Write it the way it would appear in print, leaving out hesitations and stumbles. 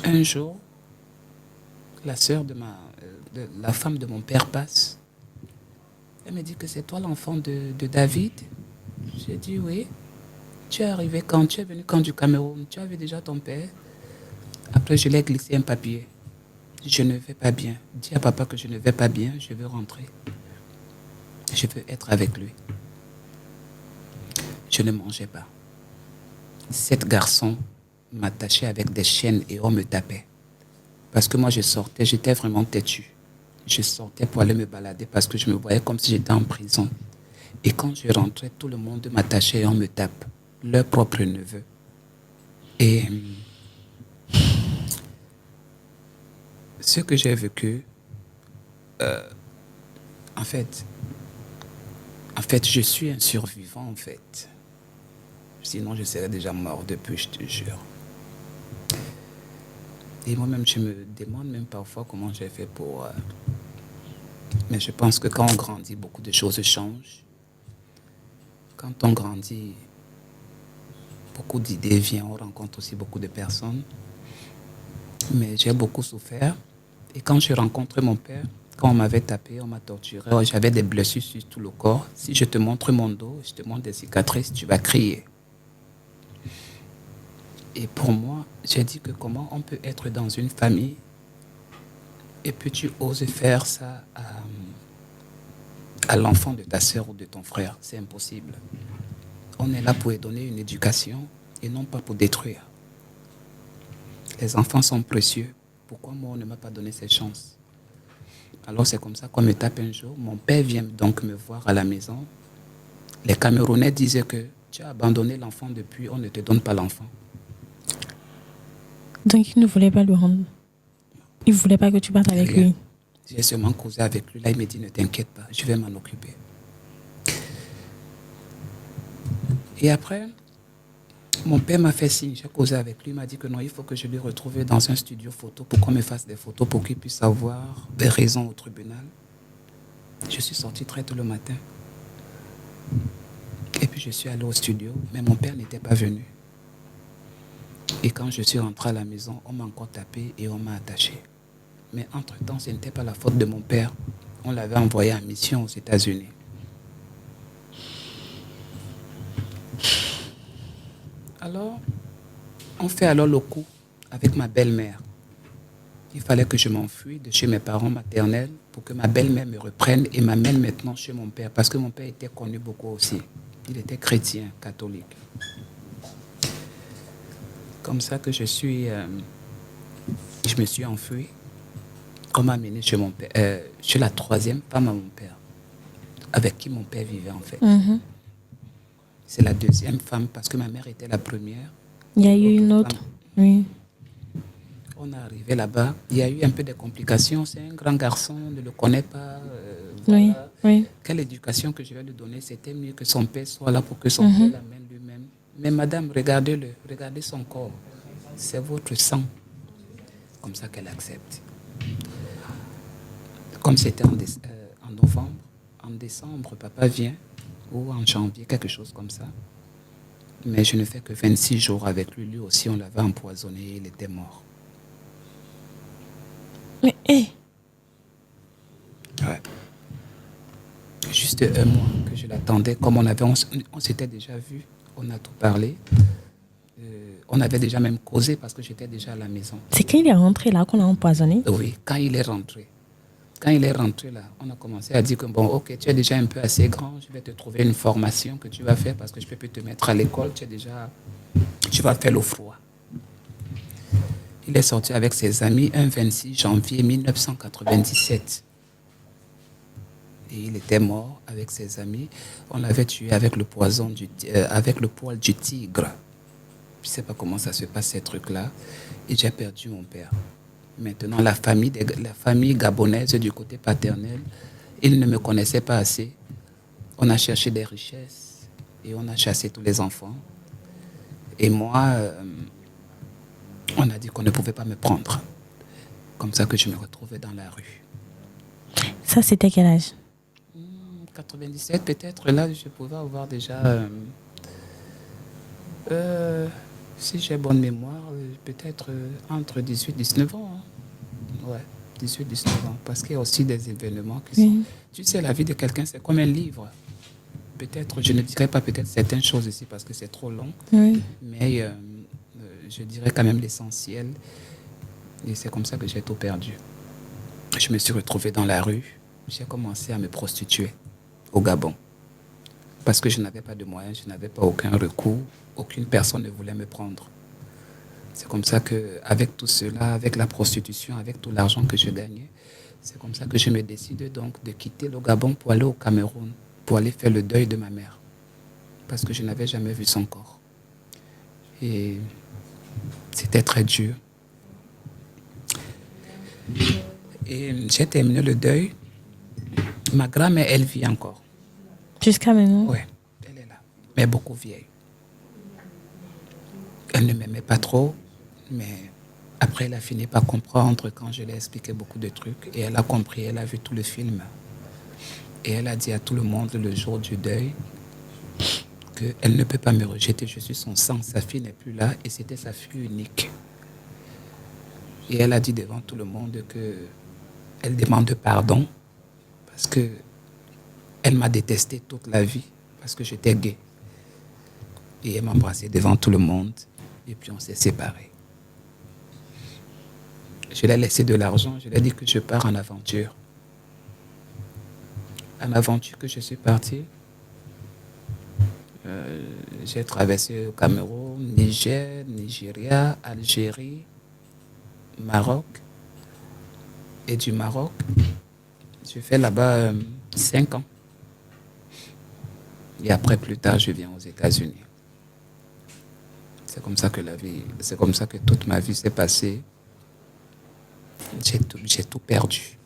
Un jour, la sœur la femme de mon père passe. Elle me dit que c'est toi l'enfant de David. J'ai dit oui. Tu es arrivé quand? Tu es venu quand du Cameroun? Tu avais déjà ton père? Après, je lui ai glissé un papier. Je ne vais pas bien. Dis à papa que je ne vais pas bien, je veux rentrer. Je veux être avec lui. Je ne mangeais pas. 7 garçons m'attachaient avec des chaînes et on me tapait. Parce que moi, je sortais, j'étais vraiment têtu. Je sortais pour aller me balader parce que je me voyais comme si j'étais en prison. Et quand je rentrais, tout le monde m'attachait et on me tape. Leur propre neveu. Et ce que j'ai vécu, en fait, je suis un survivant, en fait. Sinon, je serais déjà mort depuis, je te jure. Et moi-même, je me demande même parfois comment j'ai fait pour... Mais je pense que quand on grandit, beaucoup de choses changent. Quand on grandit, beaucoup d'idées viennent, on rencontre aussi beaucoup de personnes. Mais j'ai beaucoup souffert. Et quand je rencontre mon père, quand on m'avait tapé, on m'a torturé, j'avais des blessures sur tout le corps. Si je te montre mon dos, je te montre des cicatrices, tu vas crier. Et pour moi, j'ai dit que comment on peut être dans une famille et puis tu oses faire ça à l'enfant de ta sœur ou de ton frère. C'est impossible. On est là pour lui donner une éducation et non pas pour détruire. Les enfants sont précieux. Pourquoi moi, on ne m'a pas donné cette chance? Alors c'est comme ça qu'on me tape un jour. Mon père vient donc me voir à la maison. Les Camerounais disaient que tu as abandonné l'enfant depuis, on ne te donne pas l'enfant. Donc il ne voulait pas le rendre. Il ne voulait pas que tu partes avec lui. J'ai seulement causé avec lui. Là, il me dit, ne t'inquiète pas, je vais m'en occuper. Et après, mon père m'a fait signe, j'ai causé avec lui, il m'a dit que non, il faut que je lui retrouve dans un studio photo pour qu'on me fasse des photos pour qu'il puisse avoir des raisons au tribunal. Je suis sorti très tôt le matin. Et puis je suis allé au studio, mais mon père n'était pas venu. Et quand je suis rentré à la maison, on m'a encore tapé et on m'a attaché. Mais entre-temps, ce n'était pas la faute de mon père. On l'avait envoyé en mission aux États-Unis. Alors, on fait alors le coup avec ma belle-mère. Il fallait que je m'enfuis de chez mes parents maternels pour que ma belle-mère me reprenne et m'amène maintenant chez mon père. Parce que mon père était connu beaucoup aussi. Il était chrétien, catholique. Comme ça que je me suis enfui. On m'a amené chez mon père, chez la troisième femme à mon père, avec qui mon père vivait en fait. Mm-hmm. C'est la deuxième femme parce que ma mère était la première. Il y a eu une autre. Oui. On est arrivé là-bas, il y a eu un peu de complications. C'est un grand garçon, on ne le connaît pas. Oui, Voilà. oui. Quelle éducation que je vais lui donner? C'était mieux que son père soit là pour que son père l'amène lui-même. Mais madame, regardez-le, regardez son corps. C'est votre sang. Comme ça qu'elle accepte. Comme c'était en novembre, en décembre, papa vient, ou en janvier, quelque chose comme ça. Mais je ne fais que 26 jours avec lui. Lui aussi, on l'avait empoisonné, il était mort. Mais, Ouais. Juste un mois que je l'attendais. Comme on s'était déjà vu, on a tout parlé. On avait déjà même causé parce que j'étais déjà à la maison. C'est quand il est rentré là qu'on l'a empoisonné? Oui, quand il est rentré. Quand il est rentré là, on a commencé à dire que bon, ok, tu es déjà un peu assez grand, je vais te trouver une formation que tu vas faire parce que je ne peux plus te mettre à l'école, tu vas faire le froid. Il est sorti avec ses amis un 26 janvier 1997. Et il était mort avec ses amis. On l'avait tué avec le avec le poil du tigre. Je ne sais pas comment ça se passe, ces trucs-là. Et j'ai perdu mon père. Maintenant, la famille gabonaise du côté paternel, ils ne me connaissaient pas assez. On a cherché des richesses et on a chassé tous les enfants. Et moi, on a dit qu'on ne pouvait pas me prendre. Comme ça que je me retrouvais dans la rue. Ça, c'était quel âge? 97 peut-être. Là, je pouvais avoir déjà Si j'ai bonne mémoire, peut-être entre 18 et 19 ans. Hein. Ouais, 18 19 ans. Parce qu'il y a aussi des événements qui sont... Oui. Tu sais, la vie de quelqu'un, c'est comme un livre. Peut-être, je ne dirais pas peut-être certaines choses ici parce que c'est trop long, Oui. mais je dirais quand même l'essentiel. Et c'est comme ça que j'ai tout perdu. Je me suis retrouvé dans la rue. J'ai commencé à me prostituer au Gabon. Parce que je n'avais pas de moyens, je n'avais pas aucun recours. Aucune personne ne voulait me prendre. C'est comme ça qu'avec tout cela, avec la prostitution, avec tout l'argent que je gagnais, c'est comme ça que je me décide donc de quitter le Gabon pour aller au Cameroun, pour aller faire le deuil de ma mère. Parce que je n'avais jamais vu son corps. Et c'était très dur. Et j'ai terminé le deuil. Ma grand-mère, elle vit encore. Jusqu'à maintenant. Ouais, elle est là. Mais beaucoup vieille. Elle ne m'aimait pas trop, mais après, elle a fini par comprendre quand je lui ai expliqué beaucoup de trucs. Et elle a compris, elle a vu tout le film. Et elle a dit à tout le monde le jour du deuil qu'elle ne peut pas me rejeter. Je suis son sang, sa fille n'est plus là et c'était sa fille unique. Et elle a dit devant tout le monde qu'elle demande pardon parce qu'elle m'a détesté toute la vie parce que j'étais gay. Et elle m'a embrassé devant tout le monde et puis on s'est séparés. Je lui ai laissé de l'argent, je lui ai dit que je pars en aventure. En aventure que je suis parti, j'ai traversé le Cameroun, Niger, Nigeria, Algérie, Maroc. Et du Maroc, j'ai fait là-bas 5 ans. Et après, plus tard, je viens aux États-Unis. C'est comme ça que la vie, c'est comme ça que toute ma vie s'est passée. J'ai tout perdu.